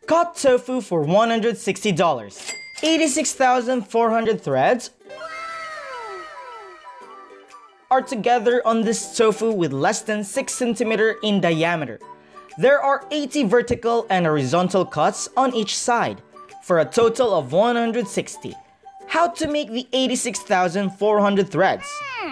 Cut tofu for $160. 86,400 threads are together on this tofu with less than 6 cm in diameter. There are 80 vertical and horizontal cuts on each side, for a total of 160. How to make the 86,400 threads?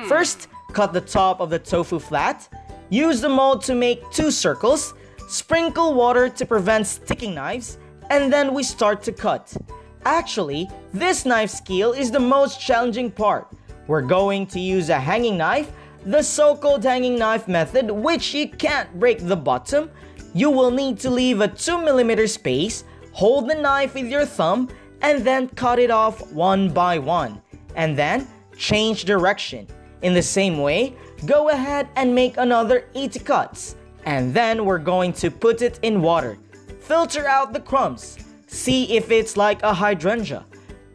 First, cut the top of the tofu flat. Use the mold to make 2 circles. Sprinkle water to prevent sticking knives, and then we start to cut. Actually, this knife skill is the most challenging part. We're going to use a hanging knife, the so-called hanging knife method, which you can't break the bottom. You will need to leave a 2 mm space, hold the knife with your thumb, and then cut it off one by one. And then, change direction. In the same way, go ahead and make another 80 cuts. And then we're going to put it in water. Filter out the crumbs. See if it's like a hydrangea.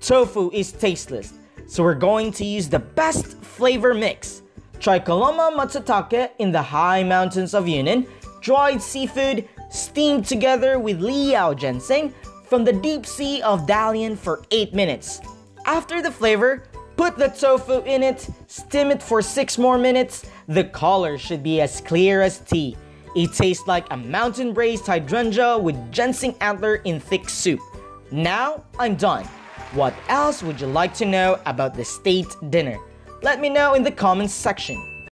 Tofu is tasteless, so we're going to use the best flavor mix. Tricholoma matsutake in the high mountains of Yunnan, dried seafood steamed together with liao ginseng from the deep sea of Dalian for 8 minutes. After the flavor, put the tofu in it, steam it for 6 more minutes. The color should be as clear as tea. It tastes like a mountain braised hydrangea with ginseng antler in thick soup. Now I'm done. What else would you like to know about the state dinner? Let me know in the comments section.